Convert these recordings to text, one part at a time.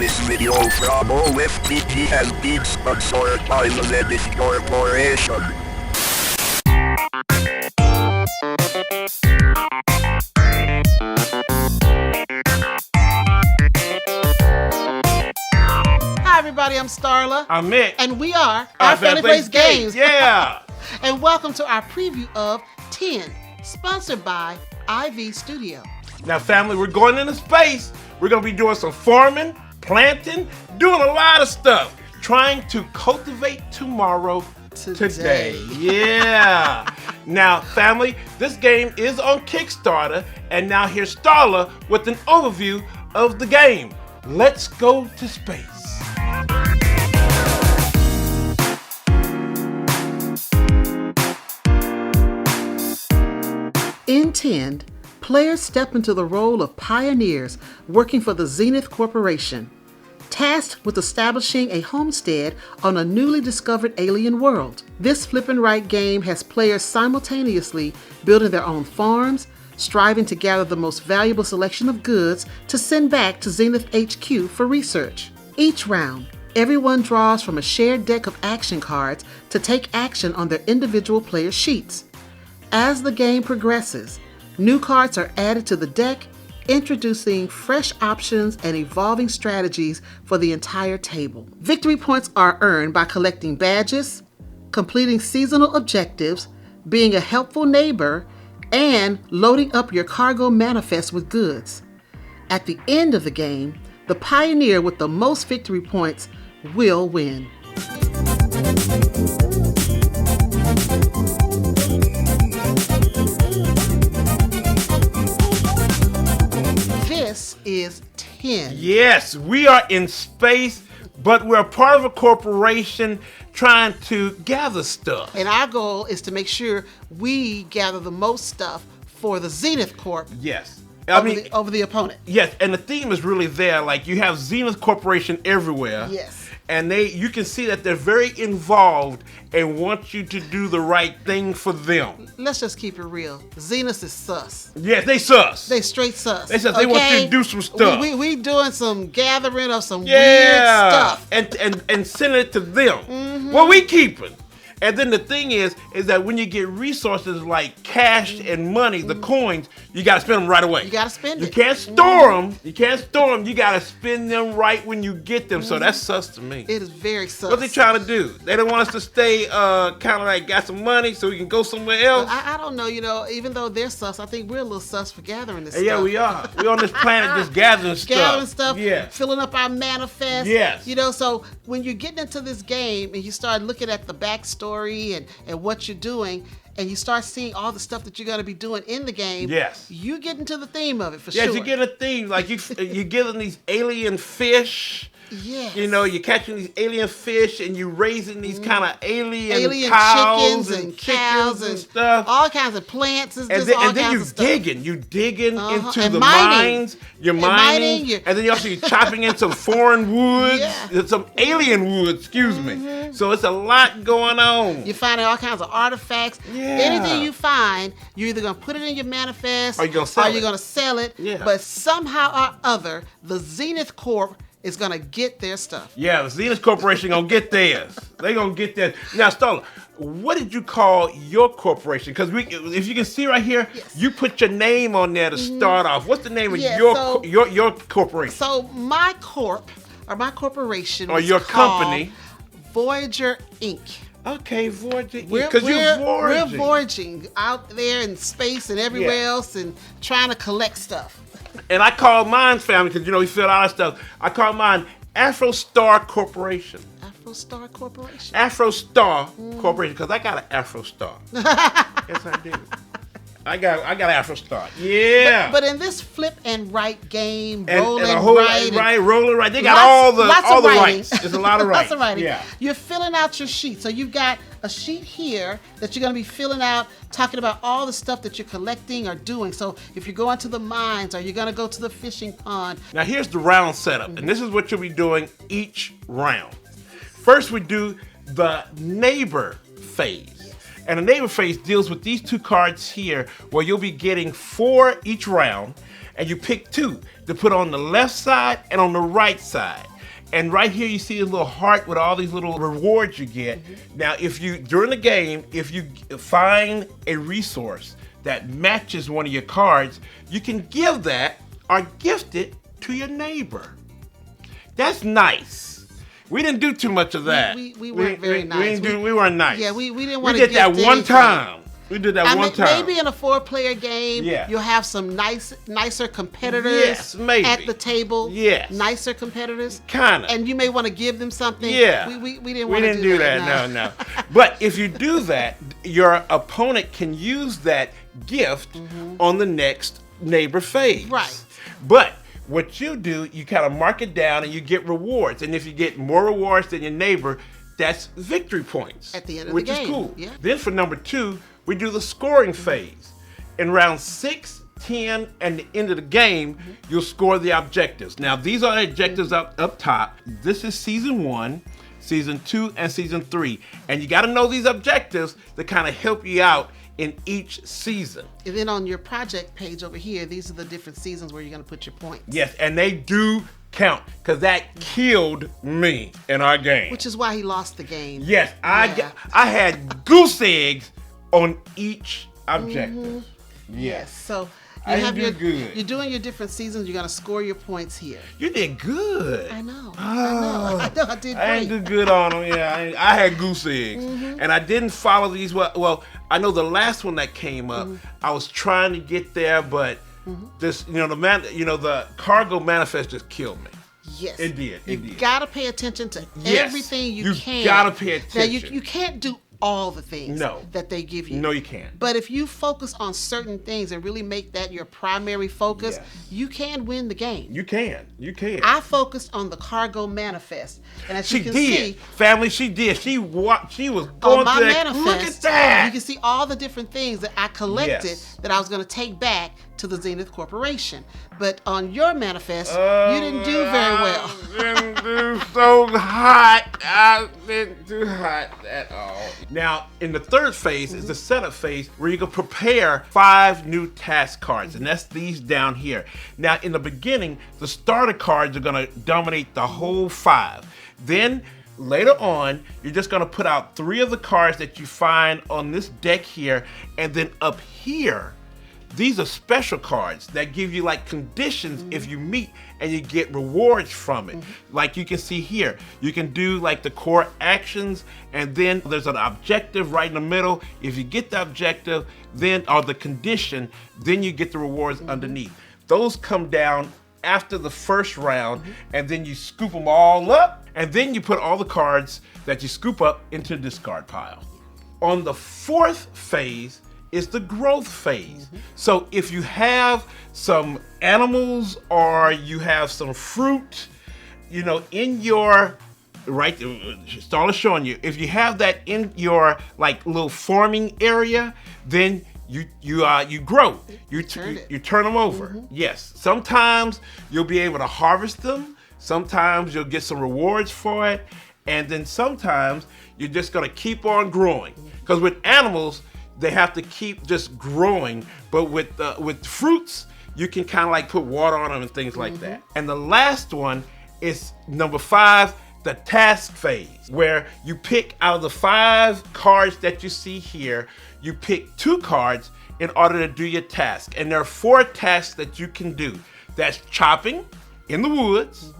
This video from OFPG has been sponsored by the Zenith Corporation. Hi everybody, I'm Starla. I'm Mick. And we are Our Family Plays Games. Yeah. And welcome to our preview of 10, sponsored by IV Studio. Now, family, we're going into space. We're going to be doing some farming, planting, doing a lot of stuff, trying to cultivate tomorrow today. Yeah. Now, family, this game is on Kickstarter, and now here's Starla with an overview of the game. Let's go to space. In 10, players step into the role of pioneers working for the Zenith Corporation, tasked with establishing a homestead on a newly discovered alien world. This flip and write game has players simultaneously building their own farms, striving to gather the most valuable selection of goods to send back to Zenith HQ for research. Each round, everyone draws from a shared deck of action cards to take action on their individual player sheets. As the game progresses, new cards are added to the deck, introducing fresh options and evolving strategies for the entire table. Victory points are earned by collecting badges, completing seasonal objectives, being a helpful neighbor, and loading up your cargo manifest with goods. At the end of the game, the pioneer with the most victory points will win. This is 10. Yes, we are in space, but we're part of a corporation trying to gather stuff. And our goal is to make sure we gather the most stuff for the Zenith Corp. Yes. Over the opponent. Yes, and the theme is really there. Like, you have Zenith Corporation everywhere. Yes. And you can see that they're very involved and want you to do the right thing for them. Let's just keep it real. Zenith is sus. Yes, they sus. They straight sus. They sus. They want you to do some stuff. We doing some gathering of some weird stuff. And send it to them. Mm-hmm. Well, we keeping. And then the thing is that when you get resources like cash and money, the coins, you got to spend them right away. You got to spend it. You can't store them. You can't store them. You got to spend them right when you get them. So that's sus to me. It is very sus. What they trying to do? They don't want us to stay kind of like got some money so we can go somewhere else? I don't know. Even though they're sus, I think we're a little sus for gathering this stuff. Yeah, we are. We're on this planet just gathering stuff. Gathering stuff. Yeah. Filling up our manifest. Yes. So when you're getting into this game and you start looking at the backstory and what you're doing, and you start seeing all the stuff that you're going to be doing in the game, yes, you get into the theme of it for sure. sure. Yes, you get a theme. Like you're getting these alien fish. Yes. You're catching these alien fish and you're raising these kind of alien cows chickens and cows and stuff. All kinds of plants and then you're digging. You're digging into and the mining. mines. You're mining. And then you're chopping in some foreign woods. Yeah. Some alien wood, excuse me. So it's a lot going on. You're finding all kinds of artifacts. Yeah. Anything you find, you're either going to put it in your manifest or you're going to sell it. Yeah. But somehow or other, the Zenith Corp is going to get their stuff. Yeah, the Zenith Corporation going to get theirs. They going to get theirs. Now, Starla, what did you call your corporation? Because if you can see right here, yes, you put your name on there to start off. What's the name of your corporation? So my corporation or your company, Voyager Inc. Okay, Voyager. Because we're voyaging out there in space and everywhere else and trying to collect stuff. And I call mine, family, because we filled out our stuff. I call mine Afro-Star Corporation. Afro-Star Corporation? Afro-Star Corporation, because I got an Afro-Star. Yes, I do. I got Afro-Star. Yeah. But in this flip and write game, rolling right. They got lots all of the writing. rights. There's a lot of rights. Lots of writing. Yeah. You're filling out your sheet. So you've got a sheet here that you're going to be filling out, talking about all the stuff that you're collecting or doing. So if you're going to the mines or you're going to go to the fishing pond. Now here's the round setup, and this is what you'll be doing each round. First, we do the neighbor phase. And the neighbor phase deals with these two cards here, where you'll be getting 4 each round, and you pick 2 to put on the left side and on the right side. And right here you see a little heart with all these little rewards you get. Now, if you, during the game, if you find a resource that matches one of your cards, you can give that or gift it to your neighbor. That's nice. We didn't do too much of that. We weren't very nice. We weren't nice. Yeah, we didn't want to to did that one time. We did that one time. Maybe in a 4-player game, you'll have some nicer competitors at the table. Yes. Nicer competitors. Kind of. And you may want to give them something. Yeah. We didn't want to do that. No. But if you do that, your opponent can use that gift on the next neighbor phase. Right. But what you do, you kind of mark it down and you get rewards. And if you get more rewards than your neighbor, that's victory points. At the end of the game. Which is cool. Yeah. Then for number 2, we do the scoring phase. In round 6, 10, and the end of the game, you'll score the objectives. Now, these are the objectives up top. This is season 1, season 2, and season 3. And you got to know these objectives to kind of help you out in each season. And then on your project page over here, these are the different seasons where you're going to put your points. Yes, and they do count, because that killed me in our game. Which is why he lost the game. Yes, I had goose eggs on each objective. Yes. So good. You're doing your different seasons. You're gonna score your points here. You did good. I know. Oh, I did great. I didn't do good on them. Yeah, I had goose eggs, and I didn't follow these well. Well, I know the last one that came up, I was trying to get there, but this, the cargo manifest just killed me. Yes. It did. You gotta pay attention to everything you can. You gotta pay attention. Now you can't do all the things that they give you. No, you can't. But if you focus on certain things and really make that your primary focus, you can win the game. You can. I focused on the cargo manifest, and as you can see, family, she did. She was going on my through that. manifest. Look at that. You can see all the different things that I collected that I was going to take back to the Zenith Corporation. But on your manifest, you didn't do very well. I didn't do so hot. I didn't do hot at all. Now, in the third phase is the setup phase, where you can prepare 5 new task cards, and that's these down here. Now, in the beginning, the starter cards are going to dominate the whole 5. Then, later on, you're just going to put out 3 of the cards that you find on this deck here, and then up here, these are special cards that give you like conditions if you meet, and you get rewards from it. Like you can see here, you can do like the core actions, and then there's an objective right in the middle. If you get the objective, then, or the condition, then you get the rewards underneath. Those come down after the first round, and then you scoop them all up, and then you put all the cards that you scoop up into the discard pile. On the 4th phase is the growth phase. So if you have some animals or you have some fruit, in your, right, Starla's showing you, if you have that in your like little farming area, then you grow. You turn them over. Yes. Sometimes you'll be able to harvest them. Sometimes you'll get some rewards for it. And then sometimes you're just gonna keep on growing. Because with animals, they have to keep just growing, but with fruits, you can kind of like put water on them and things like that. And the last one is number 5, the task phase, where you pick out of the 5 cards that you see here, you pick 2 cards in order to do your task. And there are 4 tasks that you can do. That's chopping in the woods,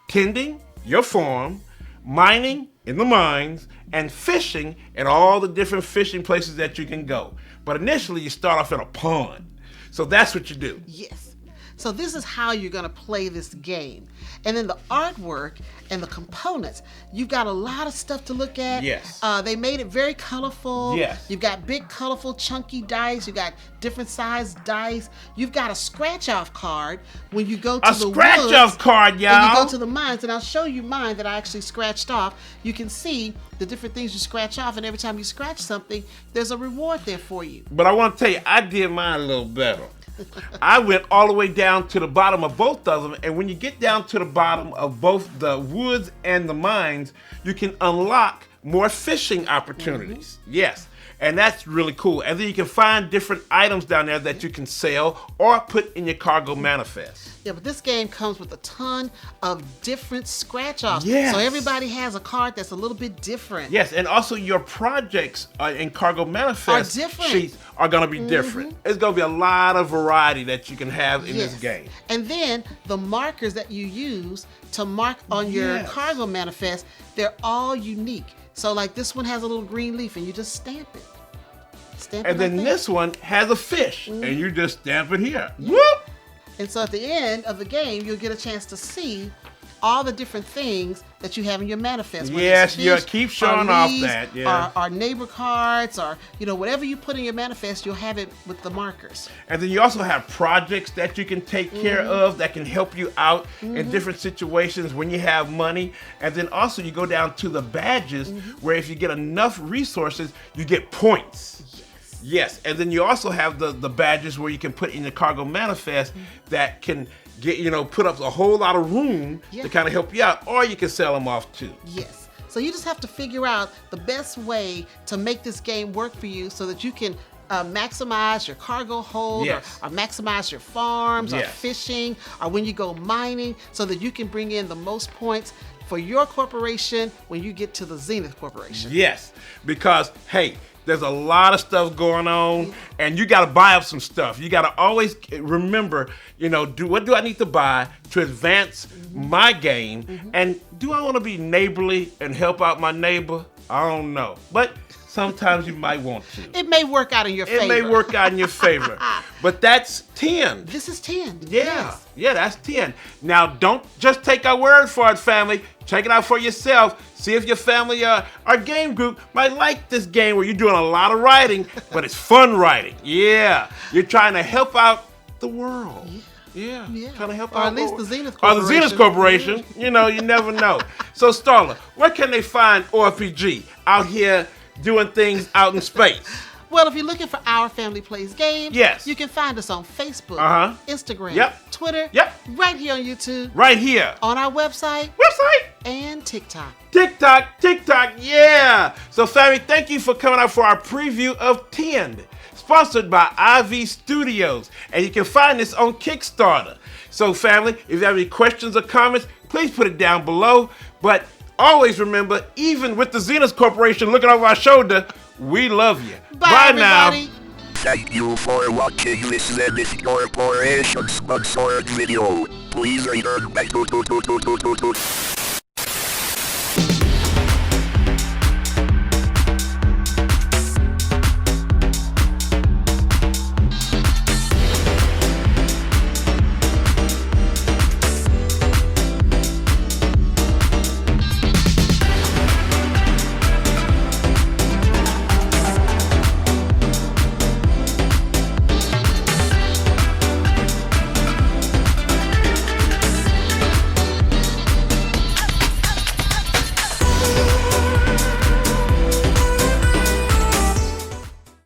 tending your farm, mining in the mines, and fishing at all the different fishing places that you can go. But initially, you start off in a pond. So that's what you do. Yes. So this is how you're going to play this game. And then the artwork and the components, you've got a lot of stuff to look at. Yes. They made it very colorful. Yes. You've got big, colorful, chunky dice. You've got different sized dice. You've got a scratch-off card when you go to the woods. A scratch-off card, y'all. And you go to the mines, and I'll show you mine that I actually scratched off. You can see the different things you scratch off, and every time you scratch something, there's a reward there for you. But I want to tell you, I did mine a little better. I went all the way down to the bottom of both of them, and when you get down to the bottom of both the woods and the mines, you can unlock more fishing opportunities. Yes. And that's really cool. And then you can find different items down there that you can sell or put in your cargo manifest. Yeah, but this game comes with a ton of different scratch-offs. Yes. So everybody has a card that's a little bit different. Yes, and also your projects in cargo manifest Are different. sheets are going to be different. It's going to be a lot of variety that you can have in this game. And then the markers that you use to mark on your cargo manifest, they're all unique. So like this one has a little green leaf and you just stamp it. And then this one has a fish and you just stamp it here. Yeah. Whoop! And so at the end of the game, you'll get a chance to see all the different things that you have in your manifest. Yes, you keep showing off that. Yeah. Or neighbor cards, or whatever you put in your manifest, you'll have it with the markers. And then you also have projects that you can take care of that can help you out in different situations when you have money. And then also you go down to the badges where if you get enough resources, you get points. Yes, and then you also have the badges where you can put in the cargo manifest that can get put up a whole lot of room to kind of help you out, or you can sell them off too. Yes. So you just have to figure out the best way to make this game work for you so that you can maximize your cargo hold, or maximize your farms, or fishing, or when you go mining, so that you can bring in the most points for your corporation when you get to the Zenith Corporation. Yes, because hey, there's a lot of stuff going on, and you got to buy up some stuff. You got to always remember, what do I need to buy to advance my game? And do I want to be neighborly and help out my neighbor? I don't know. But sometimes you might want to. It may work out in your favor. It may work out in your favor. But that's 10. This is 10. Yeah. Yes. Yeah, that's 10. Now, don't just take our word for it, family. Check it out for yourself. See if your family or game group might like this game where you're doing a lot of writing, but it's fun writing. Yeah. You're trying to help out the world. Yeah. Trying to help out. Or at least the Zenith Corporation. Or the Zenith Corporation. You never know. So, Starla, where can they find OFPG out here doing things out in space? Well, if you're looking for Our Family Plays Games, you can find us on Facebook, Instagram, Twitter, right here on YouTube, right here on our website, and TikTok. TikTok, yeah. So, family, thank you for coming out for our preview of 10, sponsored by IV Studios, and you can find this on Kickstarter. So, family, if you have any questions or comments, please put it down below. But always remember, even with the Zenith Corporation looking over our shoulder, we love you. Bye everybody. Now. Thank you for watching this Zenith Corporation sponsored video. Please return back to